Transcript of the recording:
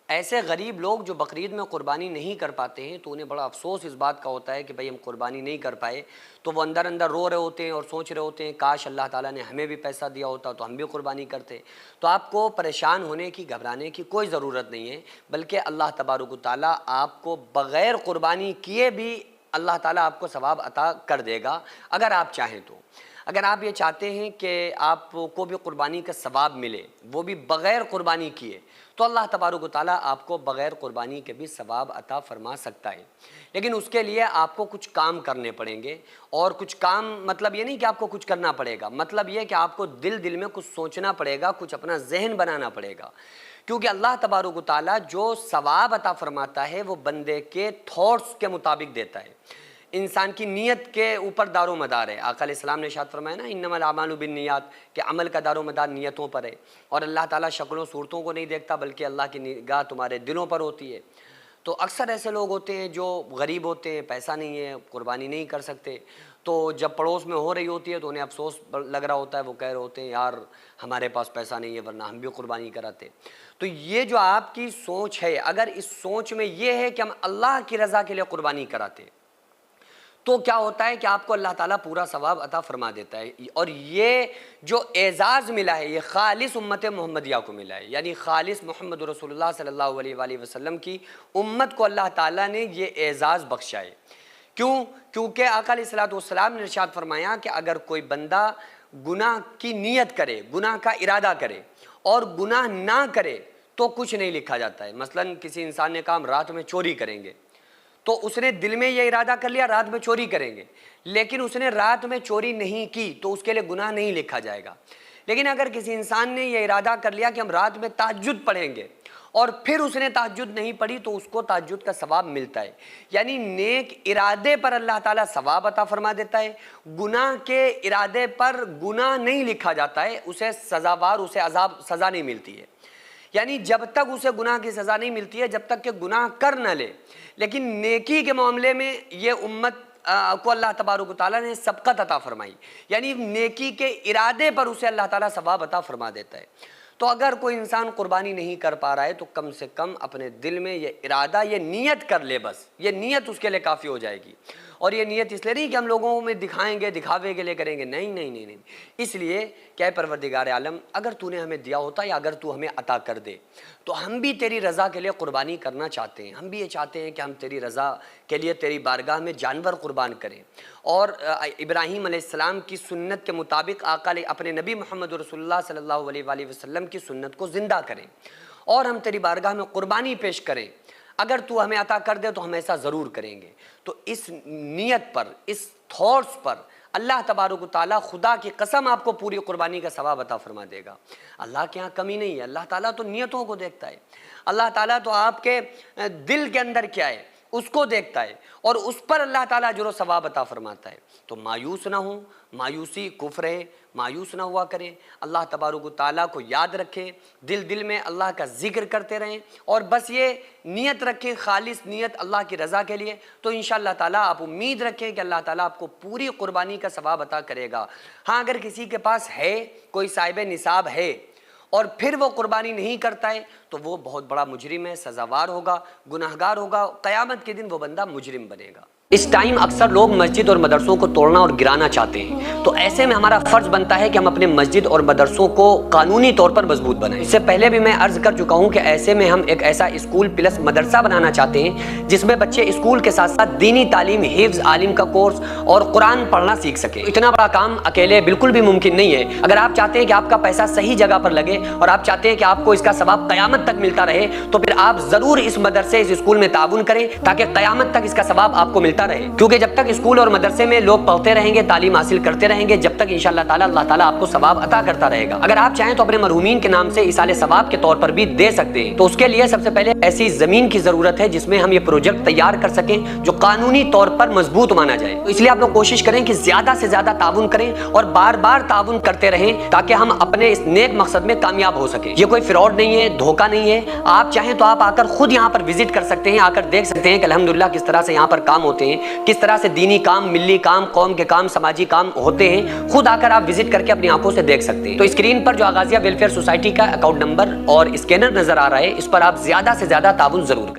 ایسے غریب لوگ جو بقرعید میں قربانی نہیں کر پاتے ہیں تو انہیں بڑا افسوس اس بات کا ہوتا ہے کہ بھئی ہم قربانی نہیں کر پائے، تو وہ اندر اندر رو رہے ہوتے ہیں اور سوچ رہے ہوتے ہیں کاش اللہ تعالیٰ نے ہمیں بھی پیسہ دیا ہوتا تو ہم بھی قربانی کرتے۔ تو آپ کو پریشان ہونے کی، گھبرانے کی کوئی ضرورت نہیں ہے، بلکہ اللہ تبارک و تعالیٰ آپ کو بغیر قربانی کیے بھی اللہ تعالیٰ آپ کو ثواب عطا کر دے گا اگر آپ چاہیں تو۔ اگر آپ یہ چاہتے ہیں کہ آپ کو بھی قربانی کا ثواب ملے، وہ بھی بغیر قربانی کیے، تو اللہ تبارک و تعالیٰ آپ کو بغیر قربانی کے بھی ثواب عطا فرما سکتا ہے، لیکن اس کے لیے آپ کو کچھ کام کرنے پڑیں گے۔ اور کچھ کام مطلب یہ نہیں کہ آپ کو کچھ کرنا پڑے گا، مطلب یہ کہ آپ کو دل میں کچھ سوچنا پڑے گا، کچھ اپنا ذہن بنانا پڑے گا، کیونکہ اللہ تبارک و تعالیٰ جو ثواب عطا فرماتا ہے وہ بندے کے تھاٹس کے مطابق دیتا ہے، انسان کی نیت کے اوپر دار و مدار ہے۔ آقا علیہ السلام نے ارشاد فرمایا نا انما الاعمال بالنیات، کہ عمل کا دار و مدار نیتوں پر ہے، اور اللہ تعالیٰ شکلوں صورتوں کو نہیں دیکھتا بلکہ اللہ کی نگاہ تمہارے دلوں پر ہوتی ہے۔ تو اکثر ایسے لوگ ہوتے ہیں جو غریب ہوتے ہیں، پیسہ نہیں ہے، قربانی نہیں کر سکتے، تو جب پڑوس میں ہو رہی ہوتی ہے تو انہیں افسوس لگ رہا ہوتا ہے، وہ کہہ رہے ہوتے ہیں یار ہمارے پاس پیسہ نہیں ہے ورنہ ہم بھی قربانی کراتے۔ تو یہ جو آپ کی سوچ ہے، اگر اس سوچ میں یہ ہے کہ ہم اللہ کی رضا کے لیے قربانی کراتے تو کیا ہوتا ہے کہ آپ کو اللہ تعالیٰ پورا ثواب عطا فرما دیتا ہے۔ اور یہ جو اعزاز ملا ہے یہ خالص امت محمدیہ کو ملا ہے، یعنی خالص محمد رسول اللہ صلی اللہ علیہ وآلہ وسلم کی امت کو اللہ تعالیٰ نے یہ اعزاز بخشا ہے۔ کیوں؟ کیونکہ آقا علیہ السلام نے ارشاد فرمایا کہ اگر کوئی بندہ گناہ کی نیت کرے، گناہ کا ارادہ کرے اور گناہ نہ کرے تو کچھ نہیں لکھا جاتا ہے۔ مثلا کسی انسان نے کہا ہم رات میں چوری کریں گے، تو اس نے دل میں یہ ارادہ کر لیا رات میں چوری کریں گے، لیکن اس نے رات میں چوری نہیں کی تو اس کے لیے گناہ نہیں لکھا جائے گا۔ لیکن اگر کسی انسان نے یہ ارادہ کر لیا کہ ہم رات میں تہجد پڑھیں گے اور پھر اس نے تہجد نہیں پڑھی تو اس کو تہجد کا ثواب ملتا ہے، یعنی نیک ارادے پر اللہ تعالیٰ ثواب عطا فرما دیتا ہے، گناہ کے ارادے پر گناہ نہیں لکھا جاتا ہے، اسے سزاوار، اسے عذاب سزا نہیں ملتی ہے، یعنی جب تک اسے گناہ کی سزا نہیں ملتی ہے جب تک کہ گناہ کر نہ لے۔ لیکن نیکی کے معاملے میں یہ امت کو اللہ تبارک و تعالیٰ نے سبقت عطا فرمائی، یعنی نیکی کے ارادے پر اسے اللہ تعالیٰ ثواب عطا فرما دیتا ہے۔ تو اگر کوئی انسان قربانی نہیں کر پا رہا ہے تو کم سے کم اپنے دل میں یہ ارادہ، یہ نیت کر لے، بس یہ نیت اس کے لیے کافی ہو جائے گی۔ اور یہ نیت اس لیے نہیں کہ ہم لوگوں میں دکھائیں گے، دکھاوے کے لیے کریں گے، نہیں نہیں نہیں نہیں، اس لیے کہ اے پروردگار عالم اگر تو نے ہمیں دیا ہوتا یا اگر تو ہمیں عطا کر دے تو ہم بھی تیری رضا کے لیے قربانی کرنا چاہتے ہیں، ہم بھی یہ چاہتے ہیں کہ ہم تیری رضا کے لیے تیری بارگاہ میں جانور قربان کریں، اور ابراہیم علیہ السلام کی سنت کے مطابق آقا اپنے نبی محمد رسول اللہ صلی اللہ علیہ وآلہ وسلم کی سنت کو زندہ کریں اور ہم تیری بارگاہ میں قربانی پیش کریں۔ اگر تو ہمیں عطا کر دے تو ہم ایسا ضرور کریں گے۔ تو اس نیت پر، اس تھاٹس پر اللہ تبارک و تعالیٰ خدا کی قسم آپ کو پوری قربانی کا ثواب عطا فرما دے گا۔ اللہ کے ہاں کمی نہیں ہے، اللہ تعالیٰ تو نیتوں کو دیکھتا ہے، اللہ تعالیٰ تو آپ کے دل کے اندر کیا ہے اس کو دیکھتا ہے، اور اس پر اللہ تعالیٰ اجر و ثواب عطا فرماتا ہے۔ تو مایوس نہ ہوں، مایوسی کفر ہے، مایوس نہ ہوا کریں، اللہ تبارک و تعالیٰ کو یاد رکھیں، دل میں اللہ کا ذکر کرتے رہیں، اور بس یہ نیت رکھیں، خالص نیت اللہ کی رضا کے لیے، تو انشاءاللہ تعالیٰ آپ امید رکھیں کہ اللہ تعالیٰ آپ کو پوری قربانی کا ثواب عطا کرے گا۔ ہاں اگر کسی کے پاس ہے، کوئی صاحب نصاب ہے اور پھر وہ قربانی نہیں کرتا ہے تو وہ بہت بڑا مجرم ہے، سزاوار ہوگا، گناہگار ہوگا، قیامت کے دن وہ بندہ مجرم بنے گا۔ اس ٹائم اکثر لوگ مسجد اور مدرسوں کو توڑنا اور گرانا چاہتے ہیں، تو ایسے میں ہمارا فرض بنتا ہے کہ ہم اپنے مسجد اور مدرسوں کو قانونی طور پر مضبوط بنائیں۔ اس سے پہلے بھی میں عرض کر چکا ہوں کہ ایسے میں ہم ایک ایسا اسکول پلس مدرسہ بنانا چاہتے ہیں جس میں بچے اسکول کے ساتھ ساتھ دینی تعلیم، حفظ، عالم کا کورس اور قرآن پڑھنا سیکھ سکیں۔ اتنا بڑا کام اکیلے بالکل بھی ممکن نہیں ہے۔ اگر آپ چاہتے ہیں کہ آپ کا پیسہ صحیح جگہ پر لگے اور آپ چاہتے ہیں کہ آپ کو اس کا ثواب قیامت تک ملتا رہے تو پھر آپ ضرور اس مدرسے، اس اسکول میں تعاون کریں تاکہ قیامت تک اس کا ثواب آپ کو ملتا رہے، کیونکہ جب تک اسکول اور مدرسے میں لوگ پڑھتے رہیں گے، تعلیم حاصل کرتے رہیں گے، جب تک انشاءاللہ تعالیٰ اللہ تعالیٰ آپ کو ثواب عطا کرتا رہے گا۔ اگر آپ چاہیں تو اپنے مرحومین کے نام سے ایصال ثواب کے طور پر بھی دے سکتے ہیں۔ تو اس کے لیے سب سے پہلے ایسی زمین کی ضرورت ہے جس میں ہم یہ پروجیکٹ تیار کر سکیں جو قانونی طور پر مضبوط مانا جائے. تو اس لیے آپ لوگ کوشش کریں کہ زیادہ سے زیادہ تعاون کریں اور بار بار تعاون کرتے رہیں تاکہ ہم اپنے اس نیک مقصد میں کامیاب ہو سکیں. یہ کوئی فراڈ نہیں ہے، دھوکہ نہیں ہے. آپ چاہیں تو آپ آ کر خود یہاں پر وزٹ کر سکتے ہیں، آ کر دیکھ سکتے ہیں کہ الحمدللہ کس طرح سے یہاں پر کام ہوتے ہیں، کس طرح سے دینی کام، ملی کام، قوم کے کام، سماجی کام ہوتے ہیں. خود آ کر آپ وزٹ کر کے اپنی آنکھوں سے دیکھ سکتے ہیں. تو اسکرین پر جو آغازیہ ویلفیئر سوسائٹی کا اکاؤنٹ نمبر اور اسکینر نظر آ رہا ہے، اس پر آپ زیادہ سے زیادہ تعاون ضرور کریں.